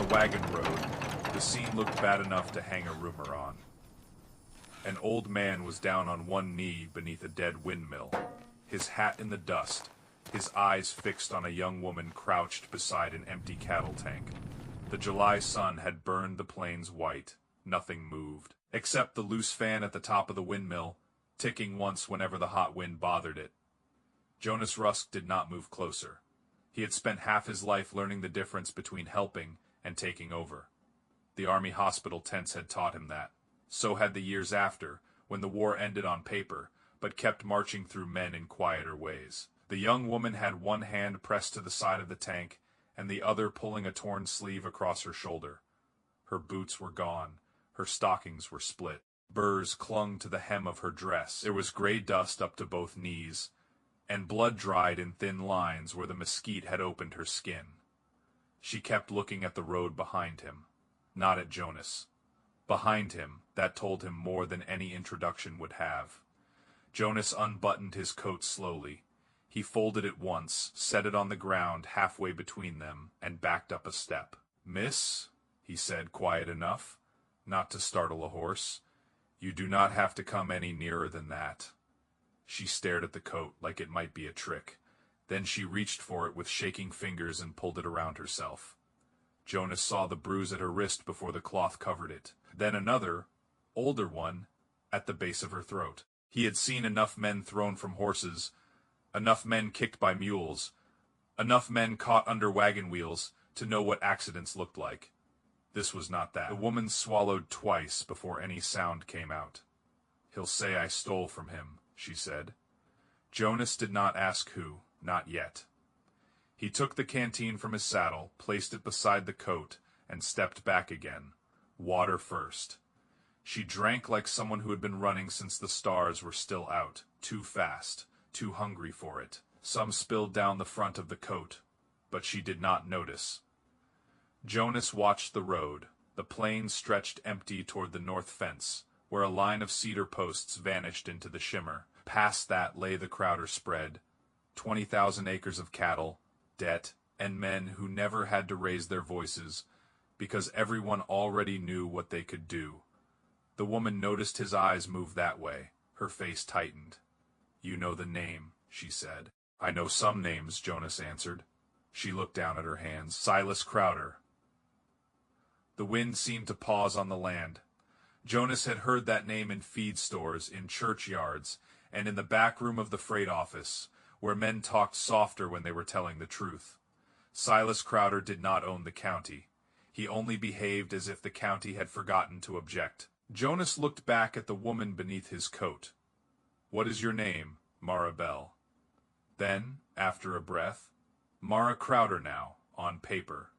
wagon road, the scene looked bad enough to hang a rumor on. An old man was down on one knee beneath a dead windmill, his hat in the dust, his eyes fixed on a young woman crouched beside an empty cattle tank. The July sun had burned the plains white. Nothing moved, except the loose fan at the top of the windmill, ticking once whenever the hot wind bothered it. Jonas Rusk did not move closer. He had spent half his life learning the difference between helping and taking over. The army hospital tents had taught him that. So had the years after, when the war ended on paper, but kept marching through men in quieter ways. The young woman had one hand pressed to the side of the tank, and the other pulling a torn sleeve across her shoulder. Her boots were gone. Her stockings were split. Burrs clung to the hem of her dress. There was gray dust up to both knees, and blood dried in thin lines where the mesquite had opened her skin. She kept looking at the road behind him, not at Jonas. Behind him, that told him more than any introduction would have. Jonas unbuttoned his coat slowly. He folded it once, set it on the ground halfway between them, and backed up a step. "Miss," he said, quiet enough, not to startle a horse, "you do not have to come any nearer than that." She stared at the coat like it might be a trick. Then she reached for it with shaking fingers and pulled it around herself. Jonas saw the bruise at her wrist before the cloth covered it. Then another, older one, at the base of her throat. He had seen enough men thrown from horses, enough men kicked by mules, enough men caught under wagon wheels to know what accidents looked like. This was not that. The woman swallowed twice before any sound came out. "He'll say I stole from him," she said. Jonas did not ask who, not yet. He took the canteen from his saddle, placed it beside the coat, and stepped back again. Water first. She drank like someone who had been running since the stars were still out, too fast, too hungry for it. Some spilled down the front of the coat, but she did not notice. Jonas watched the road. The plain stretched empty toward the north fence, where a line of cedar posts vanished into the shimmer. Past that lay the Crowder spread, 20,000 acres of cattle, debt, and men who never had to raise their voices, because everyone already knew what they could do. The woman noticed his eyes move that way. Her face tightened. "You know the name," she said. "I know some names," Jonas answered. She looked down at her hands. "Silas Crowder." The wind seemed to pause on the land. Jonas had heard that name in feed stores, in churchyards, and in the back room of the freight office, where men talked softer when they were telling the truth. Silas Crowder did not own the county. He only behaved as if the county had forgotten to object. Jonas looked back at the woman beneath his coat. "What is your name?" "Mara Bell." Then, after a breath, "Mara Crowder now, on paper."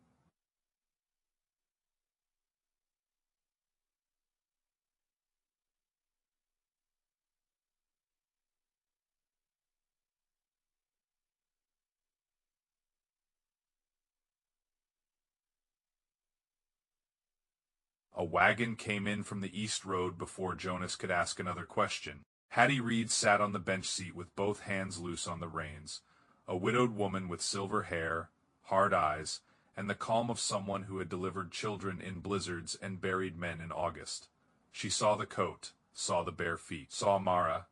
A wagon came in from the east road before Jonas could ask another question. Hattie Reed sat on the bench seat with both hands loose on the reins, a widowed woman with silver hair, hard eyes, and the calm of someone who had delivered children in blizzards and buried men in August. She saw the coat, saw the bare feet, saw Mara.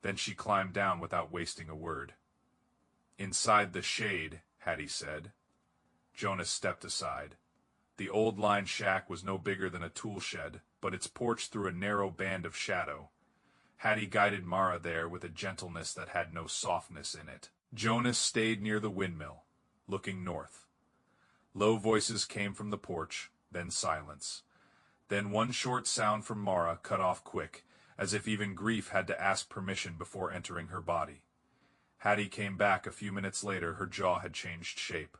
Then she climbed down without wasting a word. "Inside the shade," Hattie said. Jonas stepped aside. The old line shack was no bigger than a tool shed, but its porch threw a narrow band of shadow. Hattie guided Mara there with a gentleness that had no softness in it. Jonas stayed near the windmill, looking north. Low voices came from the porch, then silence. Then one short sound from Mara cut off quick, as if even grief had to ask permission before entering her body. Hattie came back a few minutes later. Her jaw had changed shape.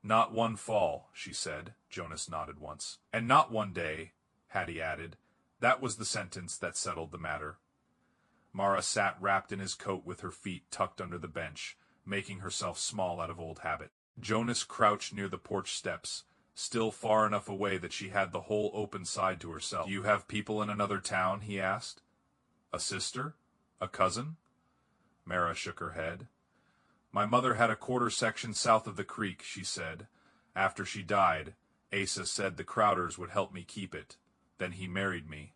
"Not one fall," she said. Jonas nodded once. "And not one day," Hattie added. That was the sentence that settled the matter. Mara sat wrapped in his coat with her feet tucked under the bench, making herself small out of old habit. Jonas crouched near the porch steps, still far enough away that she had the whole open side to herself. "Do you have people in another town?" he asked. "A sister? A cousin?" Mara shook her head. "My mother had a quarter section south of the creek," she said. "After she died, Asa said the Crowders would help me keep it. Then he married me.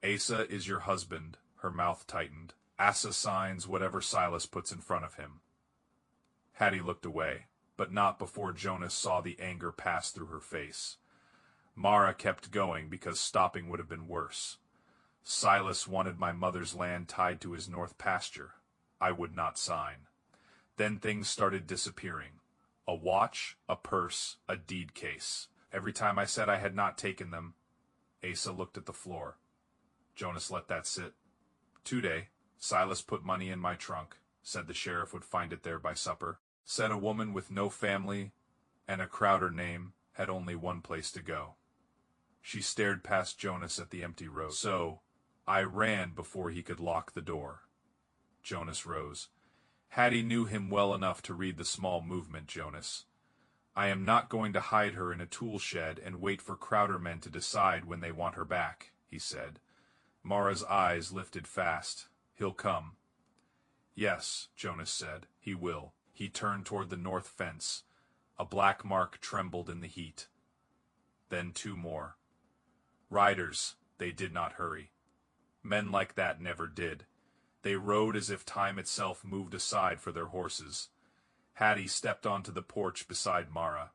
Asa is your husband, her mouth tightened. Asa signs whatever Silas puts in front of him. Hattie looked away, but not before Jonas saw the anger pass through her face. Mara kept going because stopping would have been worse. Silas wanted my mother's land tied to his north pasture. I would not sign. Then things started disappearing. A watch, a purse, a deed case. Every time I said I had not taken them, Asa looked at the floor. Jonas let that sit. Today, Silas put money in my trunk, said the sheriff would find it there by supper. Said a woman with no family and a Crowder name had only one place to go. She stared past Jonas at the empty road. So, I ran before he could lock the door. Jonas rose. Hattie knew him well enough to read the small movement, Jonas. I am not going to hide her in a tool shed and wait for Crowder men to decide when they want her back, he said. Mara's eyes lifted fast. He'll come. Yes, Jonas said. He will. He turned toward the north fence. A black mark trembled in the heat. Then two more. Riders, they did not hurry. Men like that never did. They rode as if time itself moved aside for their horses. Hattie stepped onto the porch beside Mara.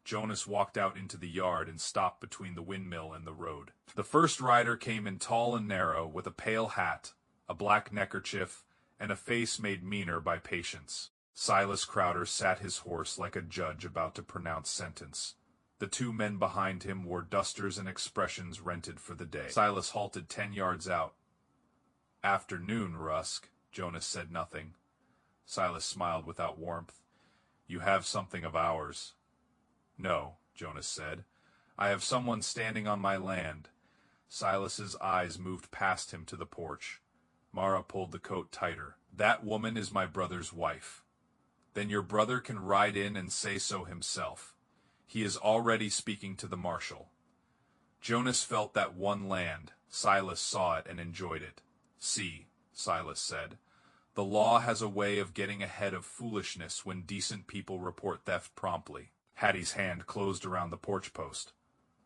Jonas walked out into the yard and stopped between the windmill and the road. The first rider came in tall and narrow, with a pale hat, a black neckerchief, and a face made meaner by patience. Silas Crowder sat his horse like a judge about to pronounce sentence. The two men behind him wore dusters and expressions rented for the day. Silas halted 10 yards out. Afternoon, Rusk. Jonas said nothing. Silas smiled without warmth. You have something of ours. No, Jonas said. I have someone standing on my land. Silas's eyes moved past him to the porch. Mara pulled the coat tighter. That woman is my brother's wife. Then your brother can ride in and say so himself. He is already speaking to the Marshal. Jonas felt that one land. Silas saw it and enjoyed it. See, Silas said. The law has a way of getting ahead of foolishness when decent people report theft promptly. Hattie's hand closed around the porch post.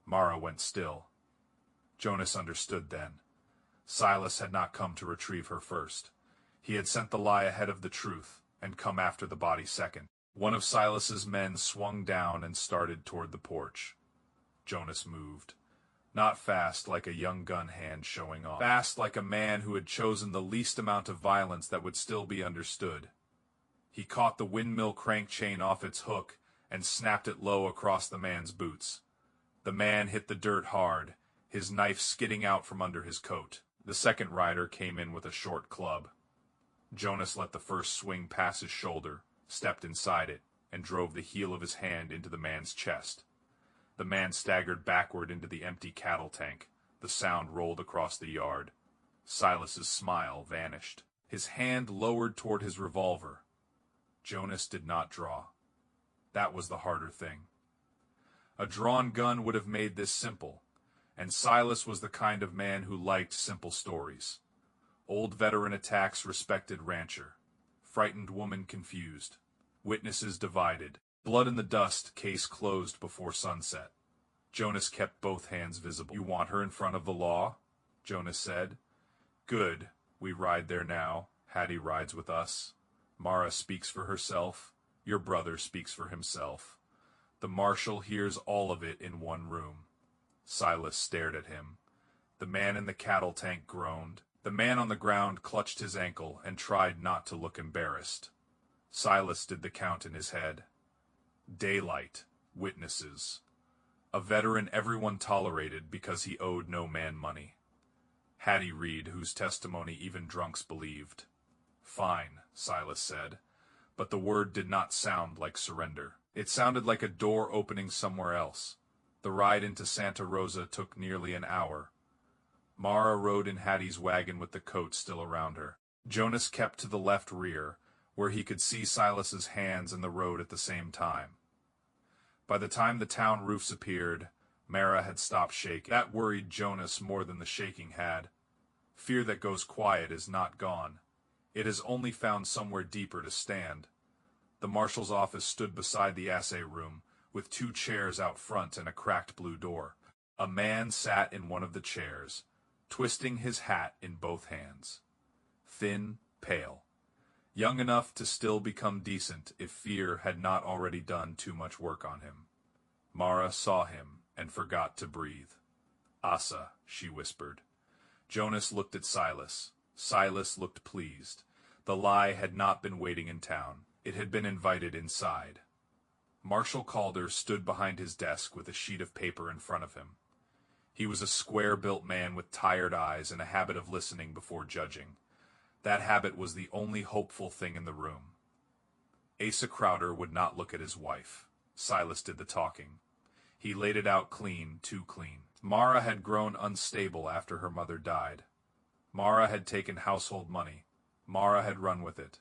Mara went still. Jonas understood then. Silas had not come to retrieve her first. He had sent the lie ahead of the truth, and come after the body second. One of Silas's men swung down and started toward the porch. Jonas moved. Not fast like a young gun hand showing off. Fast like a man who had chosen the least amount of violence that would still be understood. He caught the windmill crank chain off its hook and snapped it low across the man's boots. The man hit the dirt hard, his knife skidding out from under his coat. The second rider came in with a short club. Jonas let the first swing pass his shoulder, stepped inside it, and drove the heel of his hand into the man's chest. The man staggered backward into the empty cattle tank. The sound rolled across the yard. Silas's smile vanished. His hand lowered toward his revolver. Jonas did not draw. That was the harder thing. A drawn gun would have made this simple, and Silas was the kind of man who liked simple stories. Old veteran attacks respected rancher. Frightened woman confused. Witnesses divided. Blood in the dust, case closed before sunset. Jonas kept both hands visible. You want her in front of the law? Jonas said. Good. We ride there now. Hattie rides with us. Mara speaks for herself. Your brother speaks for himself. The Marshal hears all of it in one room. Silas stared at him. The man in the cattle tank groaned. The man on the ground clutched his ankle and tried not to look embarrassed. Silas did the count in his head. Daylight. Witnesses. A veteran everyone tolerated because he owed no man money. Hattie Reed, whose testimony even drunks believed. Fine, Silas said, but the word did not sound like surrender. It sounded like a door opening somewhere else. The ride into Santa Rosa took nearly an hour. Mara rode in Hattie's wagon with the coat still around her. Jonas kept to the left rear, where he could see Silas's hands and the road at the same time. By the time the town roofs appeared, Mara had stopped shaking. That worried Jonas more than the shaking had. Fear that goes quiet is not gone. It has only found somewhere deeper to stand. The Marshal's office stood beside the assay room, with 2 chairs out front and a cracked blue door. A man sat in one of the chairs, twisting his hat in both hands. Thin, pale. Young enough to still become decent if fear had not already done too much work on him. Mara saw him and forgot to breathe. "Asa," she whispered. Jonas looked at Silas. Silas looked pleased. The lie had not been waiting in town. It had been invited inside. Marshal Calder stood behind his desk with a sheet of paper in front of him. He was a square-built man with tired eyes and a habit of listening before judging. That habit was the only hopeful thing in the room. Asa Crowder would not look at his wife. Silas did the talking. He laid it out clean, too clean. Mara had grown unstable after her mother died. Mara had taken household money. Mara had run with it.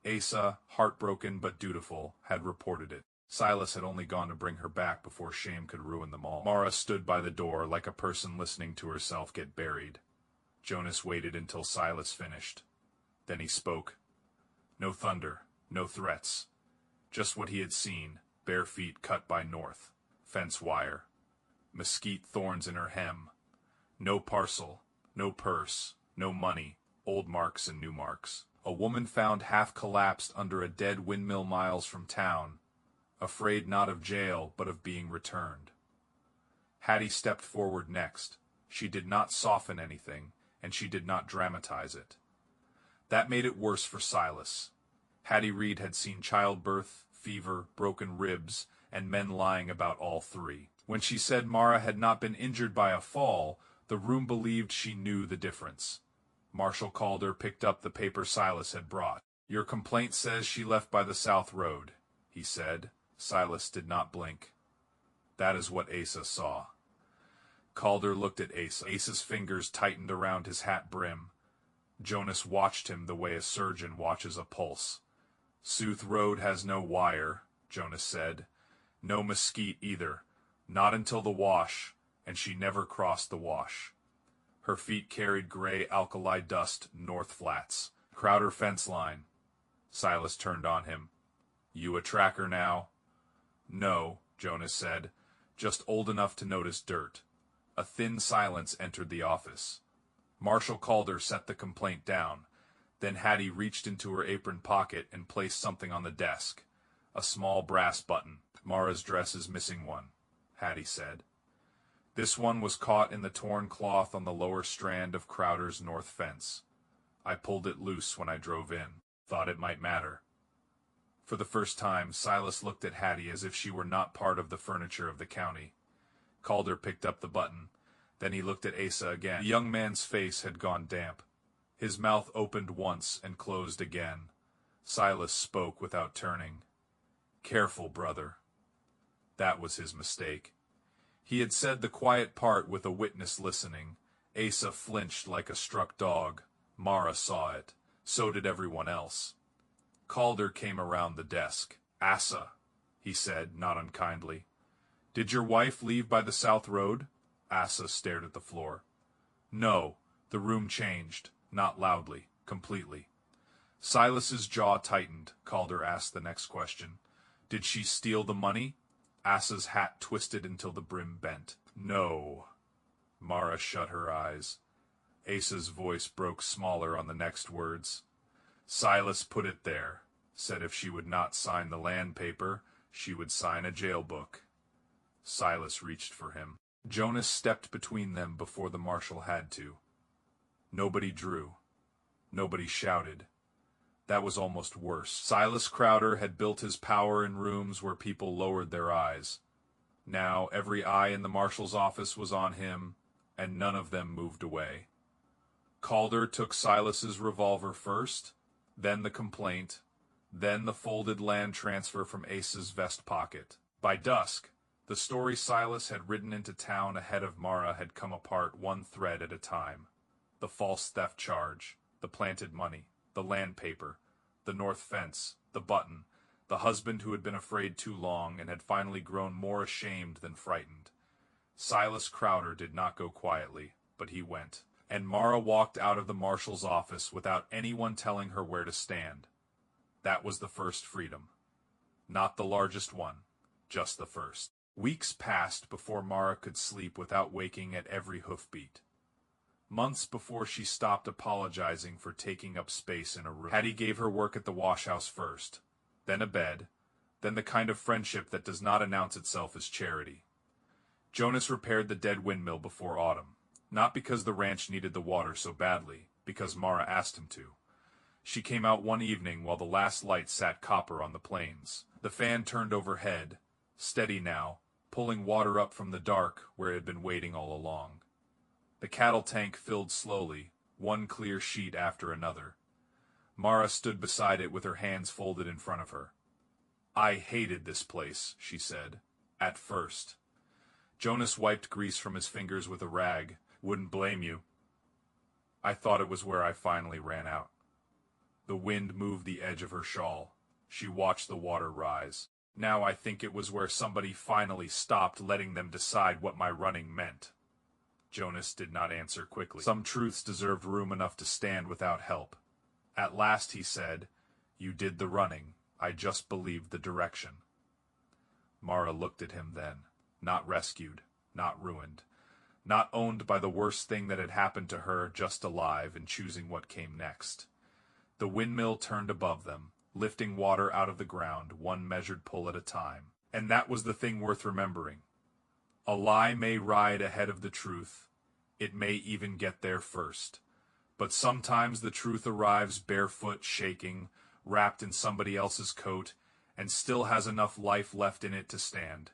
Asa, heartbroken but dutiful, had reported it. Silas had only gone to bring her back before shame could ruin them all. Mara stood by the door like a person listening to herself get buried. Jonas waited until Silas finished. Then he spoke. No thunder, no threats. Just what he had seen, bare feet cut by North, fence wire, mesquite thorns in her hem. No parcel, no purse, no money, old marks and new marks. A woman found half collapsed under a dead windmill miles from town, afraid not of jail but of being returned. Hattie stepped forward next. She did not soften anything, and she did not dramatize it. That made it worse for Silas. Hattie Reed had seen childbirth, fever, broken ribs, and men lying about all 3. When she said Mara had not been injured by a fall, the room believed she knew the difference. Marshal Calder picked up the paper Silas had brought. "Your complaint says she left by the South Road," he said. Silas did not blink. That is what Asa saw. Calder looked at Asa. Asa's fingers tightened around his hat brim. Jonas watched him the way a surgeon watches a pulse. "South Road has no wire," Jonas said. "No mesquite either. Not until the wash, and she never crossed the wash. Her feet carried gray alkali dust north flats. Crowder fence line." Silas turned on him. "You a tracker now?" "No," Jonas said. "Just old enough to notice dirt." A thin silence entered the office. Marshal Calder set the complaint down. Then Hattie reached into her apron pocket and placed something on the desk. A small brass button. "Mara's dress is missing one," Hattie said. "This one was caught in the torn cloth on the lower strand of Crowder's north fence. I pulled it loose when I drove in. Thought it might matter." For the first time, Silas looked at Hattie as if she were not part of the furniture of the county. Calder picked up the button. Then he looked at Asa again. The young man's face had gone damp. His mouth opened once and closed again. Silas spoke without turning. "Careful, brother." That was his mistake. He had said the quiet part with a witness listening. Asa flinched like a struck dog. Mara saw it. So did everyone else. Calder came around the desk. "Asa," he said, not unkindly. "Did your wife leave by the South Road?" Asa stared at the floor. "No, the room changed, not loudly, completely." Silas's jaw tightened. Calder asked the next question. "Did she steal the money?" Asa's hat twisted until the brim bent. "No." Mara shut her eyes. Asa's voice broke smaller on the next words. "Silas put it there. Said if she would not sign the land paper, she would sign a jail book." Silas reached for him. Jonas stepped between them before the marshal had to. Nobody drew. Nobody shouted. That was almost worse. Silas Crowder had built his power in rooms where people lowered their eyes. Now every eye in the marshal's office was on him, and none of them moved away. Calder took Silas's revolver first, then the complaint, then the folded land transfer from Asa's vest pocket. By dusk, the story Silas had ridden into town ahead of Mara had come apart one thread at a time. The false theft charge, the planted money, the land paper, the north fence, the button, the husband who had been afraid too long and had finally grown more ashamed than frightened. Silas Crowder did not go quietly, but he went. And Mara walked out of the marshal's office without anyone telling her where to stand. That was the first freedom. Not the largest one, but the first. Silas Crowder had built his power in rooms where people lowered their eyes. Now every eye in the marshal's office was on him. The false theft charge, the planted money, the north fence, the button, the husband who had been afraid too long and had finally grown more ashamed than frightened. Silas Crowder did not go quietly, but he went. And Mara walked out of the marshal's office without anyone telling her where to stand. That was the first freedom. just the first. Weeks passed before Mara could sleep without waking at every hoofbeat. Months before she stopped apologizing for taking up space in a room. Hattie gave her work at the washhouse first, then a bed, then the kind of friendship that does not announce itself as charity. Jonas repaired the dead windmill before autumn, not because the ranch needed the water so badly, because Mara asked him to. She came out one evening while the last light sat copper on the plains. The fan turned overhead, steady now, pulling water up from the dark where it had been waiting all along. The cattle tank filled slowly, one clear sheet after another. Mara stood beside it with her hands folded in front of her. "I hated this place," she said, "at first." Jonas wiped grease from his fingers with a rag. "Wouldn't blame you. I thought it was where I finally ran out." The wind moved the edge of her shawl. She watched the water rise. "Now I think it was where somebody finally stopped letting them decide what my running meant." Jonas did not answer quickly. Some truths deserved room enough to stand without help. At last he said, "You did the running. I just believed the direction." Mara looked at him then, not rescued, not ruined, not owned by the worst thing that had happened to her, just alive and choosing what came next. The windmill turned above them, lifting water out of the ground, one measured pull at a time. And that was the thing worth remembering. A lie may ride ahead of the truth. It may even get there first. But sometimes the truth arrives barefoot, shaking, wrapped in somebody else's coat, and still has enough life left in it to stand.